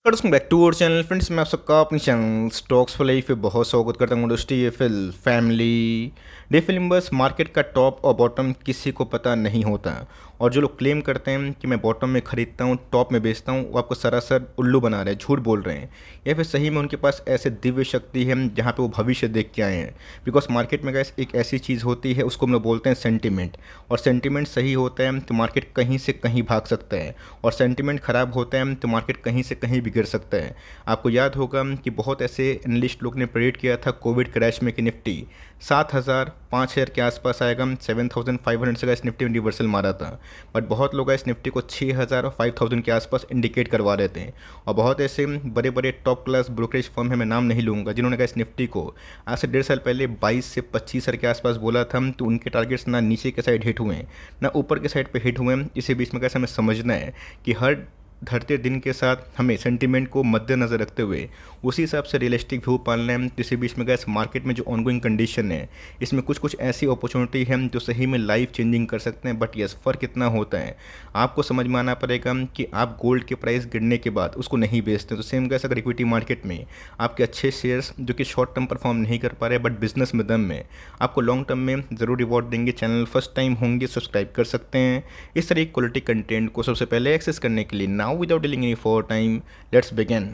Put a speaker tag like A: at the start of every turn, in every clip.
A: Welcome back to our channel friends. मैं आप सबका अपने चैनल स्टॉक्स फॉर लाइफ पे बहुत स्वागत करता हूँ दोस्तों। ये फिल फैमिली डे फिल्म बस मार्केट का टॉप और बॉटम किसी को पता नहीं होता। और जो लोग क्लेम करते हैं कि मैं बॉटम में खरीदता हूँ टॉप में बेचता हूँ, वो आपको सरासर उल्लू बना रहे हैं, झूठ बोल रहे हैं। या फिर सही में उनके पास ऐसे दिव्य शक्ति है जहाँ पे वो भविष्य देख के आए हैं। बिकॉज मार्केट में गैस एक ऐसी चीज़ होती है, उसको हम लोग बोलते हैं सेंटिमेंट। और सेंटिमेंट सही होता है तो मार्केट कहीं से कहीं भाग सकता है, और सेंटिमेंट खराब होता है तो मार्केट कहीं से कहीं बिगड़ सकता है। आपको याद होगा कि बहुत ऐसे एनालिस्ट लोग ने प्रेडिक्ट किया था कोविड क्रैश में कि निफ्टी 7,000 5,000 के आसपास आएगा। 7,500 से इस निफ्टी में रिवर्सल मारा था। बट बहुत लोग इस निफ्टी को 6,000 और 5,000 के आसपास इंडिकेट करवा रहे थे। और बहुत ऐसे बड़े बड़े टॉप क्लास ब्रोकरेज फर्म है, मैं नाम नहीं लूँगा, जिन्होंने इस निफ्टी को आज से 1.5 साल पहले 22 से 25,000 के आसपास बोला था। तो उनके टारगेट्स ना नीचे के साइड हिट हुए ना ऊपर के साइड पे हिट हुए। इसी बीच में कैसे हमें समझना है कि हर धरते दिन के साथ हमें सेंटीमेंट को मद्देनज़र रखते हुए उसी हिसाब से रियलिस्टिक व्यू पालना है। इसी बीच में गैस मार्केट में जो ऑनगोइंग कंडीशन है, इसमें कुछ कुछ ऐसी अपॉर्चुनिटी है जो सही में लाइफ चेंजिंग कर सकते हैं। बट यस, फ़र्क कितना होता है आपको समझ में आना पड़ेगा कि आप गोल्ड के प्राइस गिरने के बाद उसको नहीं बेचते। तो सेम गैस अगर इक्विटी मार्केट में आपके अच्छे शेयर्स जो कि शॉर्ट टर्म परफॉर्म नहीं कर पा रहे बट बिजनेस में दम में आपको लॉन्ग टर्म में ज़रूर रिवॉर्ड देंगे। चैनल फर्स्ट टाइम होंगे सब्सक्राइब कर सकते हैं इस तरह की क्वालिटी कंटेंट को सबसे पहले एक्सेस करने के लिए। Now without dealing any for time, let's begin.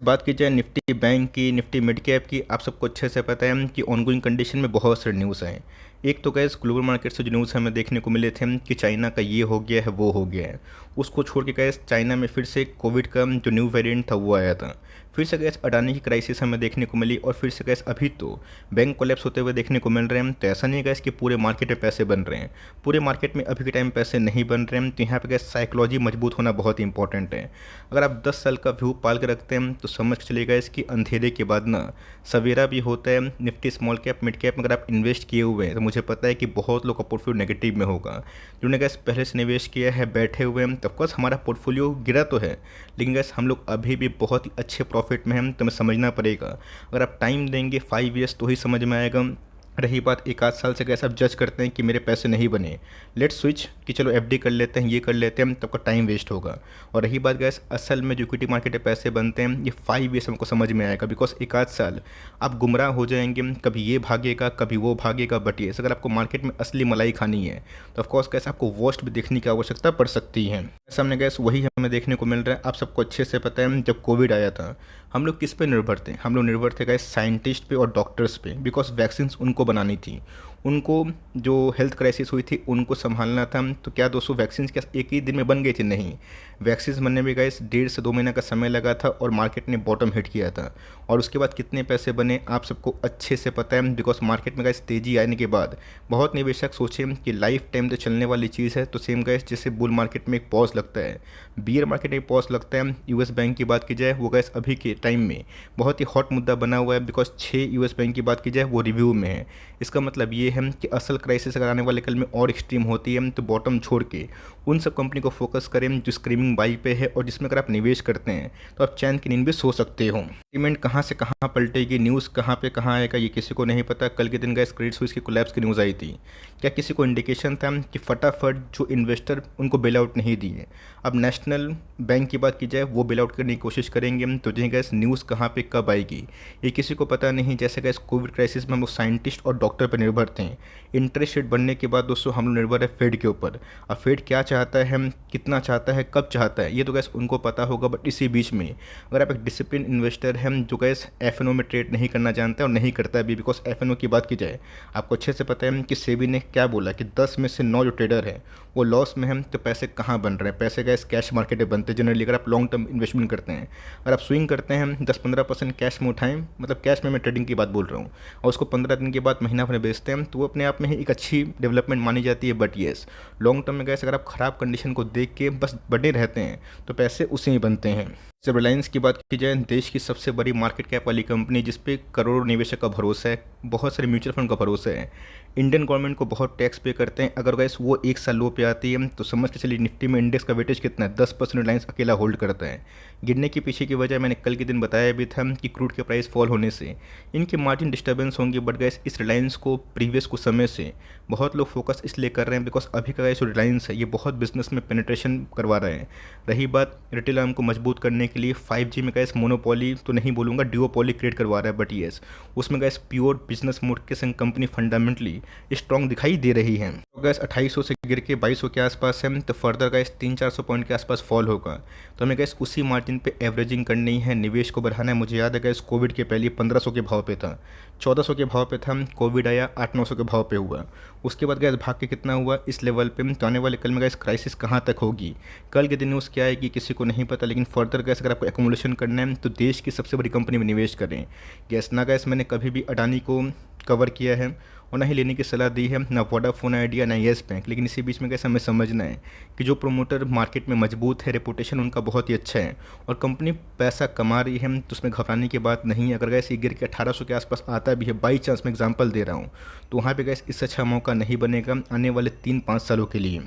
A: बात की जाए निफ्टी बैंक की, निफ्टी मिड कैप की, आप सबको अच्छे से पता है कि ऑनगोइंग कंडीशन में बहुत सारे न्यूज़ हैं। एक तो गैस ग्लोबल मार्केट से जो न्यूज़ हमें देखने को मिले थे कि चाइना का ये हो गया है वो हो गया है, उसको छोड़ के गैस चाइना में फिर से कोविड का जो न्यू वेरिएंट था वो आया था। फिर से गैस अडानी की क्राइसिस हमें देखने को मिली, और फिर से गैस अभी तो बैंक कोलैप्स होते हुए देखने को मिल रहे हैं। तो ऐसा नहीं है गैस कि पूरे मार्केट में पैसे बन रहे हैं, पूरे मार्केट में अभी के टाइम पैसे नहीं बन रहे हैं। तो यहाँ पे गैस साइकोलॉजी मजबूत होना बहुत ही इंपॉर्टेंट है। अगर आप 10 साल का व्यू पाल के रखते हैं तो समझ के चलिएगा इसकी अंधेरे के बाद ना सवेरा भी होता है। Nifty small cap mid cap में अगर आप इन्वेस्ट किए हुए हैं तो मुझे पता है कि बहुत लोग का पोर्टफोलियो नेगेटिव में होगा। जिन्होंने गैस पहले से निवेश किया है बैठे हुए हैं, तो ऑफकोर्स हमारा पोर्टफोलियो गिरा तो है, लेकिन गैस हम लोग अभी भी बहुत ही अच्छे प्रॉफिट में हैं। तो हमें समझना पड़ेगा, अगर आप टाइम देंगे 5 ईयर्स तो ही समझ में आएगा। रही बात एक आध साल से कैसे आप जज करते हैं कि मेरे पैसे नहीं बने, लेट्स स्विच कि चलो एफडी कर लेते हैं, ये कर लेते हैं, तब का टाइम वेस्ट होगा। और रही बात गैस असल में जो इक्विटी मार्केट में पैसे बनते हैं, ये 5 ईयर्स हमको समझ में आएगा। बिकॉज एक आध साल आप गुमराह हो जाएंगे, कभी ये भागेगा कभी वो भागेगा। बट ये अगर आपको मार्केट में असली मलाई खानी है तो ऑफकोर्स कैसे आपको वर्स्ट भी देखने की आवश्यकता पड़ सकती है। सामने गैस वही हमें देखने को मिल रहा है। आप सबको अच्छे से पता है जब कोविड आया था हम लोग किस पे निर्भर थे, हम लोग निर्भर थे गैस साइंटिस्ट पे और डॉक्टर्स पे। बिकॉज वैक्सीन उनको बनानी थी, उनको जो हेल्थ क्राइसिस हुई थी उनको संभालना था। तो क्या दोस्तों वैक्सीन क्या एक ही दिन में बन गई थी? नहीं, वैक्सीन बनने में गैस 1.5 से 2 महीना का समय लगा था, और मार्केट ने बॉटम हिट किया था। और उसके बाद कितने पैसे बने आप सबको अच्छे से पता है। बिकॉज मार्केट में गैस तेज़ी आने के बाद बहुत निवेशक सोचे कि लाइफ टाइम तो चलने वाली चीज़ है। तो सेम गैस जैसे बुल मार्केट में एक पॉज लगता है, बियर मार्केट में पॉज लगता है। यूएस बैंक की बात की जाए वो गैस अभी के टाइम में बहुत ही हॉट मुद्दा बना हुआ है। बिकॉज 6 यूएस बैंक की बात की जाए वो रिव्यू में है। इसका मतलब ये है कि असल क्राइसिस अगर आने वाले कल में और एक्सट्रीम होती है तो बॉटम छोड़ के उन सब कंपनी को फोकस करें जो स्क्रीमिंग बाई पे है, और जिसमें अगर आप निवेश करते हैं तो आप चैन की नींद भी सो सकते हो। पेमेंट कहाँ से कहाँ पलटेगी, न्यूज़ कहाँ पे कहाँ आएगा, ये किसी को नहीं पता। कल के दिन गैस क्रेडिट स्विस की कोलैप्स की न्यूज़ आई थी, क्या किसी को इंडिकेशन था कि फटाफट जो इन्वेस्टर उनको बेल आउट नहीं दिए, अब नेशनल बैंक की बात की जाए वो बेल आउट करने की कोशिश करेंगे। तो जो गैस न्यूज़ कहाँ पे कब आएगी ये किसी को पता नहीं। जैसे गैस कोविड क्राइसिस में हम लोग साइंटिस्ट और डॉक्टर पर निर्भर थे, इंटरेस्ट रेट बढ़ने के बाद दोस्तों हम लोग निर्भर है फेड के ऊपर। अब फेड क्या चाहता है, कितना चाहता है, कब चाहता है, ये तो गैस उनको पता होगा। बट इसी बीच में अगर आप एक डिसिप्लिन इन्वेस्टर हैं जो गैस एफएनओ में ट्रेड नहीं करना जानता है और नहीं करता भी, बिकॉज एफएनओ की बात की जाए आपको अच्छे से पता है कि सेबी ने क्या बोला कि 10 में से 9 जो ट्रेडर हैं वो लॉस में हैं। तो पैसे कहाँ बन रहे हैं? पैसे गैस कैश मार्केट में बनते हैं जनरली। अगर आप लॉन्ग टर्म इन्वेस्टमेंट करते हैं, अगर आप स्विंग करते हैं 10-15% कैश में उठाएं, मतलब कैश में मैं ट्रेडिंग की बात बोल रहा हूँ, और उसको 15 दिन के बाद महीना भर बेचते हैं, तो वो अपने आप में ही एक अच्छी डेवलपमेंट मानी जाती है। बट येस, लॉन्ग टर्म में गैस अगर आप ख़राब कंडीशन को देख के बस बने रहते हैं तो पैसे उसी में बनते हैं। जब रिलायंस की बात की जाए, देश की सबसे बड़ी मार्केट कैप वाली कंपनी जिसपे करोड़ों निवेशक का भरोसा है, बहुत सारे म्यूचुअल फंड का भरोसा है, इंडियन गवर्नमेंट को बहुत टैक्स पे करते हैं। अगर गैस वो एक साल लो पे आती है तो समझ के चलिए निफ्टी में इंडेक्स का वेटेज कितना है, 10% रिलायंस अकेला होल्ड करता है। गिरने के पीछे की वजह मैंने कल के दिन बताया भी था कि क्रूड के प्राइस फॉल होने से इनके मार्जिन डिस्टर्बेंस होंगे। बट गैस इस रिलायंस को प्रीवियस कुछ समय से बहुत लोग फोकस इसलिए कर रहे हैं बिकॉज अभी का गैस जो रिलायंस है ये बहुत बिजनेस में पेनिट्रेशन करवा रहे हैं। रही बात रिटेल आर्म को मजबूत करने के लिए 5G में गैस मोनोपोली तो नहीं बोलूँगा, ड्यूओपोली क्रिएट करवा रहा है, बट येस उसमें गैस प्योर बिजनेस मोड के संग कंपनी फंडामेंटली स्ट्रॉन्ग दिखाई दे रही है। तो गैस 2800 से गिर के 2200 के आसपास है, तो फर्दर गैस 300-400 पॉइंट के आसपास फॉल होगा। तो हमें गैस उसी मार्जिन पे एवरेजिंग करनी है, निवेश को बढ़ाना है। मुझे याद है गैस कोविड के पहले 1500 के भाव पे था, 1400 के भाव पे था, कोविड आया 800-900 के भाव पे हुआ, उसके बाद गैस भाग के कितना हुआ इस लेवल पे। तो आने वाले कल में गैस क्राइसिस कहाँ तक होगी, कल के दिन न्यूज़ क्या है कि किसी को नहीं पता, लेकिन फर्दर गैस अगर आपको एक्यूमुलेशन करना है तो देश की सबसे बड़ी कंपनी में निवेश करें। गैस ना गैस मैंने कभी भी अडानी को कवर किया है और ना ही लेने की सलाह दी है, ना वोडाफोन आइडिया ना येस बैंक, लेकिन इसी बीच में कैसे हमें समझना है कि जो प्रोमोटर मार्केट में मजबूत है, रेपुटेशन उनका बहुत ही अच्छा है और कंपनी पैसा कमा रही है, तो उसमें घबराने की बात नहीं है। अगर गैस ये गिर के 1800 के आसपास आता भी है, बाई चांस मैं एग्जांपल दे रहा हूँ, तो वहाँ पे गैस इससे अच्छा मौका नहीं बनेगा आने वाले 3-5 सालों के लिए।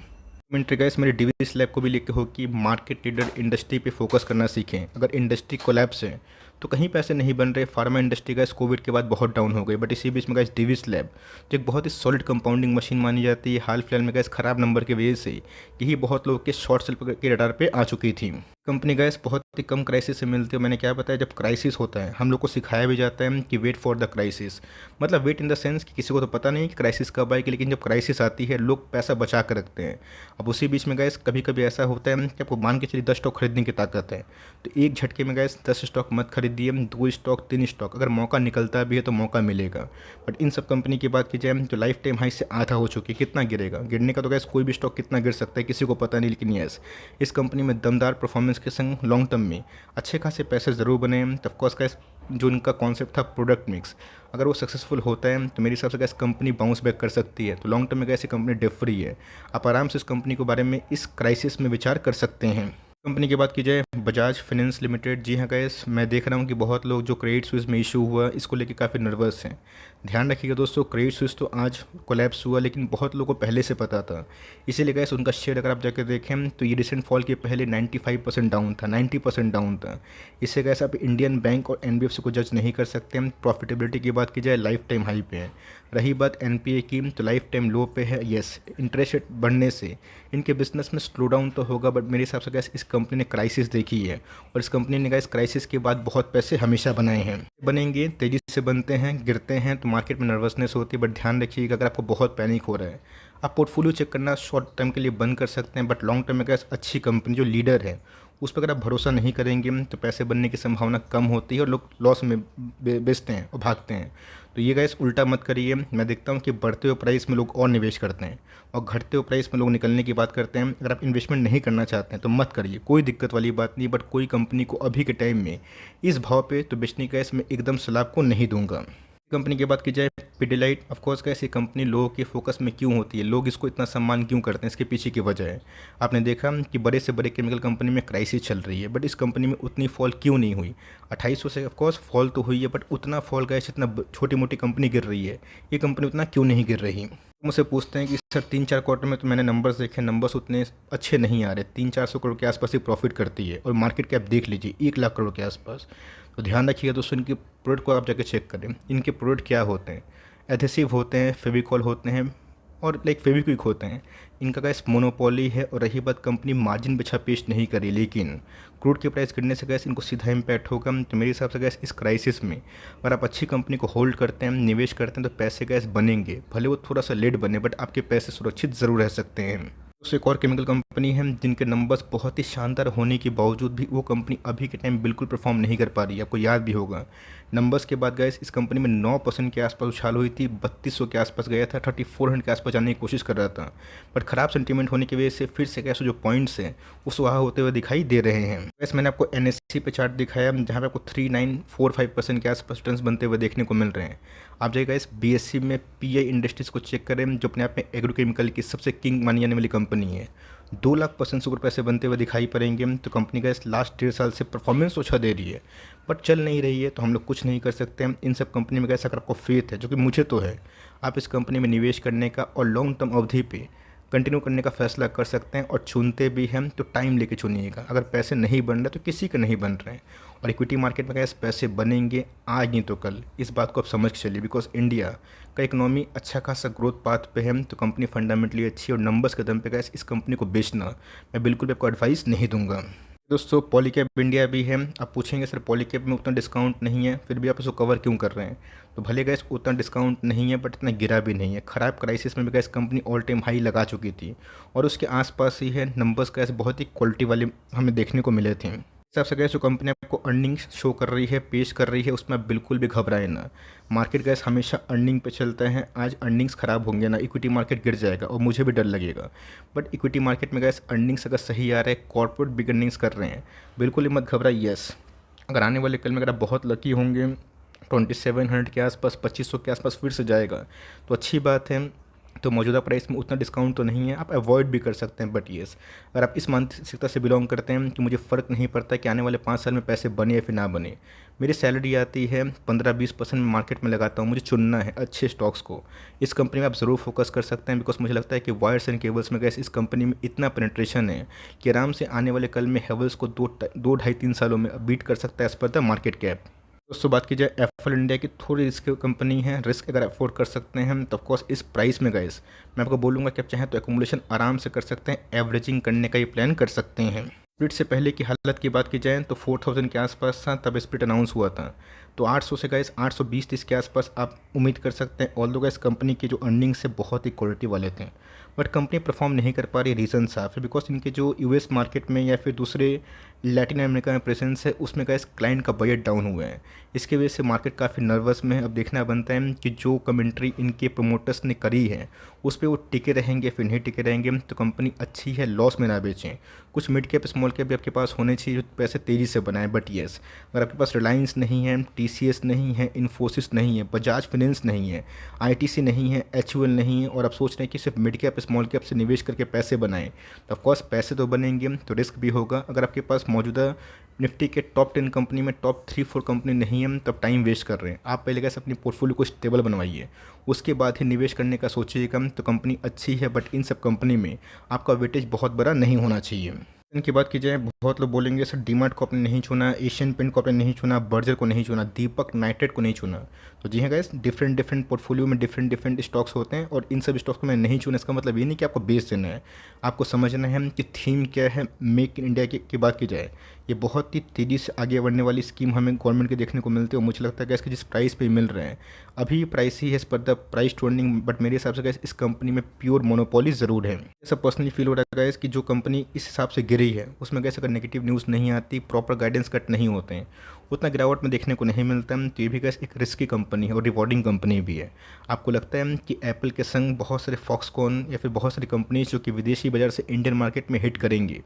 A: मिनट गैस मेरे डिविस लैब को भी लिखे हो कि मार्केट लीडर इंडस्ट्री पे फोकस करना सीखें। अगर इंडस्ट्री कोलैप्स है तो कहीं पैसे नहीं बन रहे। फार्मा इंडस्ट्री गैस कोविड के बाद बहुत डाउन हो गई, बट इसी बीच में गैस डिविस लैब जो एक बहुत ही सॉलिड कंपाउंडिंग मशीन मानी जाती है, हाल फिलहाल में गैस खराब नंबर की वजह से यही बहुत लोगों के शॉर्ट सेल के रडार पे आ चुकी थी। कंपनी गैस बहुत ही कम क्राइसिस से मिलती है। मैंने क्या बताया, जब क्राइसिस होता है हम लोग को सिखाया भी जाता है कि वेट फॉर द क्राइसिस, मतलब वेट इन द सेंस कि किसी को तो पता नहीं कि क्राइसिस कब आएगी, लेकिन जब क्राइसिस आती है लोग पैसा बचा कर रखते हैं। अब उसी बीच में गैस कभी कभी ऐसा होता है कि आपको मान के चलिए 10 स्टॉक खरीदने की ताकत है, तो एक झटके में गैस 10 स्टॉक मत खरीदिए, 2 स्टॉक 3 स्टॉक, अगर मौका निकलता भी है तो मौका मिलेगा। बट इन सब कंपनी की बात की जाए तो लाइफ टाइम हाई से आधा हो चुकी है। कितना गिरेगा, गिरने का तो गैस कोई भी स्टॉक कितना गिर सकता है किसी को पता नहीं, लेकिन यस इस कंपनी में दमदार परफॉर्मेंस के संग लॉन्ग टर्म में अच्छे खासे पैसे ज़रूर बने। ऑफ कोर्स गैस जो इनका कॉन्सेप्ट था प्रोडक्ट मिक्स, अगर वो सक्सेसफुल होता है तो मेरे हिसाब से गैस कंपनी बाउंस बैक कर सकती है। तो लॉन्ग टर्म में गैस ये कंपनी डेट फ्री है, आप आराम से इस कंपनी के बारे में इस क्राइसिस में विचार कर सकते हैं। कंपनी की बात की जाए बजाज फाइनेंस लिमिटेड, जी हाँ गैस मैं देख रहा हूँ कि बहुत लोग जो क्रेडिट स्विस में इशू हुआ इसको लेके काफ़ी नर्वस हैं। ध्यान रखिएगा दोस्तों, क्रेडिट स्विस तो आज कोलैप्स हुआ, लेकिन बहुत लोगों को पहले से पता था, इसीलिए गैस उनका शेयर अगर आप जाकर देखें तो ये रिसेंट फॉल के पहले 95% डाउन था, 90% डाउन था। इससे गैस आप इंडियन बैंक और एनबीएफसी को जज नहीं कर सकते। प्रॉफिटेबिलिटी की बात की जाए लाइफ टाइम हाई पे है। रही बात एनपीए की तो लाइफ टाइम लो पे है। येस इंटरेस्ट रेट बढ़ने से इनके बिजनेस में स्लो डाउन तो होगा, बट मेरे हिसाब से गैस इस कंपनी ने क्राइसिस देखी है और इस कंपनी ने गैस क्राइसिस के बाद बहुत पैसे हमेशा बनाए हैं। बनेंगे, तेज़ी से बनते हैं, गिरते हैं तो मार्केट में नर्वसनेस होती है। बट ध्यान रखिएगा अगर आपको बहुत पैनिक हो रहा है आप पोर्टफोलियो चेक करना शॉर्ट टर्म के लिए बंद कर सकते हैं, बट लॉन्ग टर्म में गैस अच्छी कंपनी जो लीडर है उस पर अगर आप भरोसा नहीं करेंगे तो पैसे बनने की संभावना कम होती है और लोग लॉस में बेचते हैं और भागते हैं। तो ये गैस उल्टा मत करिए। मैं देखता हूँ कि बढ़ते हुए प्राइस में लोग और निवेश करते हैं और घटते हुए प्राइस में लोग निकलने की बात करते हैं। अगर आप इन्वेस्टमेंट नहीं करना चाहते हैं तो मत करिए, कोई दिक्कत वाली बात नहीं, बट कोई कंपनी को अभी के टाइम में इस भाव पे तो बेचने का इसमें एकदम सलाह आपको नहीं दूंगा। कंपनी की बात की जाए पिडिलाइट, ऑफ कोर्स कैसी कंपनी लोगों के फोकस में क्यों होती है, लोग इसको इतना सम्मान क्यों करते हैं, इसके पीछे की वजह है आपने देखा कि बड़े से बड़े केमिकल कंपनी में क्राइसिस चल रही है, बट इस कंपनी में उतनी फॉल क्यों नहीं हुई। 2800 से ऑफ कोर्स फॉल तो हुई है, बट उतना फॉल गया जितना छोटी मोटी कंपनी गिर रही है, ये कंपनी उतना क्यों नहीं गिर रही। मुझसे पूछते हैं कि सर 3-4 क्वार्टर में तो मैंने नंबर्स देखे, नंबर्स उतने अच्छे नहीं आ रहे, 300-400 करोड़ के आसपास ही प्रॉफिट करती है और मार्केट कैप देख लीजिए 1 लाख करोड़ के आसपास। तो ध्यान रखिएगा दोस्तों, इनके प्रोडक्ट को आप जाके चेक करें, इनके प्रोडक्ट क्या होते हैं, एडहेसिव होते हैं, फेविकॉल होते हैं और लाइक फेविक्विक होते हैं। इनका गैस मोनोपोली है। और रही बात कंपनी मार्जिन अच्छा पेश नहीं करी, लेकिन क्रूड के प्राइस गिरने से गैस इनको सीधा इम्पैक्ट होगा। तो मेरे हिसाब से गैस इस क्राइसिस में अगर आप अच्छी कंपनी को होल्ड करते हैं, निवेश करते हैं, तो पैसे गैस बनेंगे, भले वो थोड़ा सा लेट बने, बट आपके पैसे सुरक्षित ज़रूर रह सकते हैं। उससे एक और केमिकल कंपनी है जिनके नंबर्स बहुत ही शानदार होने के बावजूद भी वो कंपनी अभी के टाइम बिल्कुल परफॉर्म नहीं कर पा रही है। आपको याद भी होगा नंबर्स के बाद गैस इस कंपनी में 9% के आसपास उछाल हुई थी, 3200 के आसपास गया था, 3400 के आसपास जाने की कोशिश कर रहा था, बट खराब सेंटीमेंट होने की वजह से फिर से गैस जो पॉइंट्स हैं उस वहाँ होते हुए दिखाई दे रहे हैं। गैस मैंने आपको एनएससी पे चार्ट दिखाया जहाँ पे आपको 3945% के आसपास रिटर्न्स बनते हुए देखने को मिल रहे हैं। आप जाइएगा इस बीएससी में पीआई इंडस्ट्रीज़ को चेक करें जो अपने आप में एग्रोकेमिकल की सबसे किंग मानी जाने वाली कंपनी है, 2 लाख% से ऊपर पैसे बनते हुए दिखाई पड़ेंगे। तो कंपनी का इस लास्ट 1.5 साल से परफॉर्मेंस तो अच्छा दे रही है, बट चल नहीं रही है, तो हम लोग कुछ नहीं कर सकते हैं। इन सब कंपनी में कैसा अगर आपको फेथ है, जो कि मुझे तो है, आप इस कंपनी में निवेश करने का और लॉन्ग टर्म अवधि पे कंटिन्यू करने का फैसला कर सकते हैं। और चुनते भी हैं तो टाइम लेके चुनिएगा, अगर पैसे नहीं बन रहे तो किसी के नहीं बन रहे हैं। और इक्विटी मार्केट में कैसे पैसे बनेंगे आज नहीं तो कल, इस बात को आप समझ के चलिए, बिकॉज इंडिया का इकोनॉमी अच्छा खासा ग्रोथ पाथ पे है, तो कंपनी फंडामेंटली अच्छी और नंबर्स के दम पे गैस इस कंपनी को बेचना मैं बिल्कुल भी आपको एडवाइस नहीं दूंगा। दोस्तों पॉलीकैब इंडिया भी है। आप पूछेंगे सर पॉलीकैब में उतना डिस्काउंट नहीं है फिर भी आप इसको कवर क्यों कर रहे हैं। तो भले गैस उतना डिस्काउंट नहीं है बट इतना गिरा भी नहीं है। ख़राब क्राइसिस में भी gas company all time high लगा चुकी थी और उसके आसपास ही है नंबर्स गैस बहुत ही क्वालिटी वाले हमें देखने को मिले थे। हिसाब से गैस जो कंपनी आपको अर्निंग्स शो कर रही है पेश कर रही है उसमें आप बिल्कुल भी घबराए ना। मार्केट गैस हमेशा अर्निंग पे चलता है। आज अर्निंग्स ख़राब होंगे ना इक्विटी मार्केट गिर जाएगा और मुझे भी डर लगेगा। बट इक्विटी मार्केट में गैस अर्निंग्स अगर सही आ रहा है कॉर्पोरेट बिग अर्निंग्स कर रहे हैं बिल्कुल ही मत घबराइए। यस अगर आने वाले कल में अगर आप बहुत लकी होंगे 2700 के आसपास 2500 के आसपास फिर से जाएगा तो अच्छी बात है। तो मौजूदा प्राइस में उतना डिस्काउंट तो नहीं है आप अवॉइड भी कर सकते हैं। बट येस अगर आप इस मानसिकता से बिलोंग करते हैं कि मुझे फ़र्क नहीं पड़ता कि आने वाले 5 साल में पैसे बने या फिर ना बने, मेरी सैलरी आती है 15-20% में मार्केट में लगाता हूँ, मुझे चुनना है अच्छे स्टॉक्स को, इस कंपनी में आप ज़रूर फोकस कर सकते हैं। बिकॉज मुझे लगता है कि वायर्स एंड केबल्स में गैस इस कंपनी में इतना पेनिट्रेशन है कि आराम से आने वाले कल में हेवल्स को 2-2.5-3 सालों में बीट कर सकता है as per the market cap. दोस्तों बात की जाए एप्पल इंडिया की, थोड़ी रिस्क कंपनी है। रिस्क अगर अफोर्ड कर सकते हैं तो ऑफकोर्स इस प्राइस में गाइस मैं आपको बोलूँगा कि आप चाहें तो एकुमुलेशन आराम से कर सकते हैं, एवरेजिंग करने का ये प्लान कर सकते हैं। स्प्लिट से पहले की हालत की बात की जाए तो 4000 के आसपास था तब स्प्लिट अनाउंस हुआ था। तो 800 से गाइस 820-30 के आसपास आप उम्मीद कर सकते हैं। ऑल्दो गाइस कंपनी के जो अर्निंग्स है बहुत ही क्वालिटी वाले थे बट कंपनी परफॉर्म नहीं कर पा रही। रीज़न साफ है बिकॉज इनके जो यूएस मार्केट में या फिर दूसरे लैटिन अमेरिका में प्रेजेंस है उसमें गाइस क्लाइंट का बजट डाउन हुआ है। इसकी वजह से मार्केट काफ़ी नर्वस में है। अब देखना बनता है कि जो कमेंट्री इनके प्रमोटर्स ने करी है उस पर वो टिके रहेंगे फिर नहीं टिके रहेंगे। तो कंपनी अच्छी है, लॉस में ना बेचें। कुछ मिड कैप स्मॉल कैप भी आपके पास होने चाहिए जो पैसे तेज़ी से बनाए। बट येस अगर आपके पास रिलायंस नहीं है, टीसीएस नहीं है, इन्फोसिस नहीं है, बजाज फाइनेंस नहीं है, आईटीसी नहीं है, एचयूएल नहीं है और आप सोच रहे हैं कि सिर्फ मिड कैप स्मॉल कैप से निवेश करके पैसे बनाएं तो ऑफकोर्स पैसे तो बनेंगे तो रिस्क भी होगा। अगर आपके पास मौजूदा निफ्टी के टॉप 10 कंपनी में टॉप 3-4 कंपनी नहीं है तब टाइम वेस्ट कर रहे हैं। आप पहले कैसे अपनी पोर्टफोलियो को स्टेबल बनवाइए उसके बाद ही निवेश करने का सोचिएगा। तो कंपनी अच्छी है बट इन सब कंपनी में आपका वेटेज बहुत बड़ा नहीं होना चाहिए। इनकी बात की जाए बहुत लोग बोलेंगे सर डीमार्ट को आपने नहीं चुना, एशियन पेंट को आपने नहीं चुना, बर्जर को नहीं चुना, दीपक नाइट्रेट को नहीं चुना। तो जी हाँ गाइस डिफरेंट पोर्टफोलियो में डिफरेंट स्टॉक्स होते हैं और इन सब स्टॉक्स को मैं नहीं चुना इसका मतलब ये नहीं कि आपको बेच देना है। आपको समझना है कि थीम क्या है। मेक इन इंडिया की बात की जाए ये बहुत ही तेज़ी से आगे बढ़ने वाली स्कीम हमें गवर्नमेंट के देखने को मिलती है और मुझे लगता है कि इसके जिस प्राइस पे मिल रहे हैं अभी प्राइस ही है पर the price to earning. But मेरे हिसाब से गैस इस कंपनी में प्योर मोनोपोली ज़रूर है। ऐसा पर्सनली फील हो रहा है गैस कि जो कंपनी इस हिसाब से गिरी है उसमें गैस अगर नेगेटिव न्यूज़ नहीं आती, प्रॉपर गाइडेंस कट नहीं होते हैं, उतना गिरावट में देखने को नहीं मिलता है। तो ये भी गैस एक रिस्की कंपनी है और रिवॉर्डिंग कंपनी भी है। आपको लगता है कि एप्पल के संग बहुत सारे फॉक्सकॉन या फिर बहुत सारी कंपनीज जो कि विदेशी बाज़ार से इंडियन मार्केट में हिट करेंगी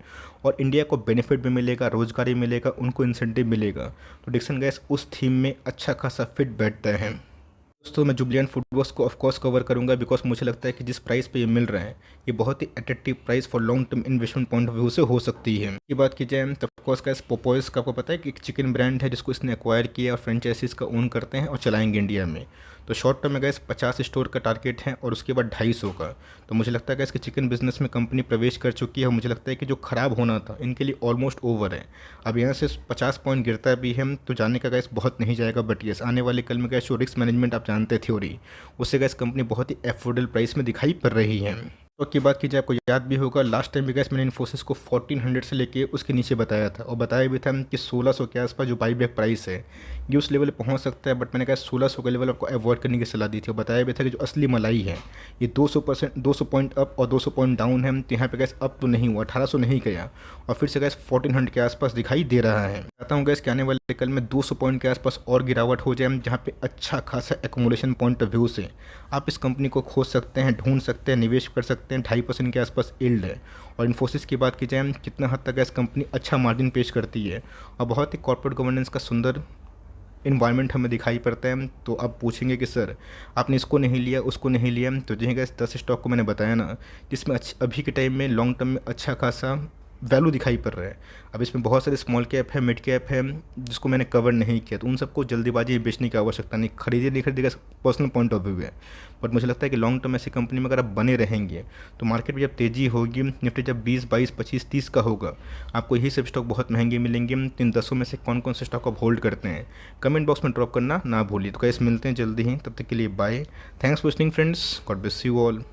A: और इंडिया को बेनिफिट भी मिलेगा, रोजगार भी मिलेगा, उनको इंसेंटिव मिलेगा। तो डिक्सन गैस उस थीम में अच्छा खासा फिट बैठता है। दोस्तों मैं जुबलिएंट फूडवर्क्स को ऑफकोर्स कवर करूंगा बिकॉज मुझे लगता है कि जिस प्राइस पे ये मिल रहा है ये बहुत ही attractive price for long term investment point of view से हो सकती है। की बात की जाए तो ऑफकोर्स का पोपोइस का आपको पता है कि एक चिकन ब्रांड है जिसको इसने एक्वायर किया और फ्रेंचाइजीज का ओन करते हैं और चलाएंगे इंडिया में। तो शॉर्ट टर्म में गैस 50 स्टोर का टारगेट है और उसके बाद 250 का। तो मुझे लगता है कि इसके चिकन बिजनेस में कंपनी प्रवेश कर चुकी है और मुझे लगता है कि जो ख़राब होना था इनके लिए ऑलमोस्ट ओवर है। अब यहाँ से 50 पॉइंट गिरता भी है तो जाने का गैस बहुत नहीं जाएगा। बट यस आने वाले कल में गैस जो रिस्क मैनेजमेंट आप जानते थ्योरी उससे गैस कंपनी बहुत ही एफोर्डेबल प्राइस में दिखाई पड़ रही है। तो की बात की जाए आपको याद भी होगा लास्ट टाइम भी गैस मैंने इन्फोसिस को 1400 से लेके उसके नीचे बताया था और बताया भी था कि 1600 के आसपास जो बाईबैक प्राइस है ये उस लेवल पे पहुंच सकता है। बट मैंने कहा 1600 का लेवल आपको अवॉइड करने की सलाह दी थी और बताया भी था कि जो असली मलाई है ये 200 पॉइंट अप और 200 पॉइंट डाउन है। तो यहाँ पे गैस अप तो नहीं हुआ, 1800 नहीं गया और फिर से गैस 1400 के आसपास दिखाई दे रहा है। चाहता हूँ गैस कि आने वाले कल में 200 पॉइंट के आसपास और गिरावट हो जाए जहाँ पे अच्छा खासा एकोमोडेशन पॉइंट ऑफ व्यू से आप इस कंपनी को खोज सकते हैं, ढूंढ सकते हैं, निवेश कर सकते हैं। 2.5% के आसपास यील्ड है। और इन्फोसिस की बात की जाए कितना हद तक गैस कंपनी अच्छा मार्जिन पेश करती है और बहुत ही कॉर्पोरेट गवर्नेंस का सुंदर इन्वायरमेंट हमें दिखाई पड़ता है। तो आप पूछेंगे कि सर आपने इसको नहीं लिया उसको नहीं लिया। तो जी गैस 10 स्टॉक को मैंने बताया ना जिसमें अभी के टाइम में लॉन्ग टर्म में अच्छा खासा वैल्यू दिखाई पड़ रहा है। अब इसमें बहुत सारे स्मॉल कैप है, मिड कैप है जिसको मैंने कवर नहीं किया। तो उन सबको जल्दीबाजी में बेचने की आवश्यकता नहीं, खरीदे नहीं खरीदेगा पर्सनल पॉइंट ऑफ व्यू है। बट मुझे लगता है कि लॉन्ग टर्म ऐसी कंपनी में अगर आप बने रहेंगे तो मार्केट में जब तेज़ी होगी, निफ्टी जब 20, 22, 25, 30 का होगा आपको यही सब स्टॉक बहुत महंगे मिलेंगे। तो इन 10 में से कौन कौन से स्टॉक आप होल्ड करते हैं कमेंट बॉक्स में ड्रॉप करना ना भूलिए। तो कैसे मिलते हैं जल्दी ही, तब तक के लिए bye. Thanks for listening friends, God bless you all.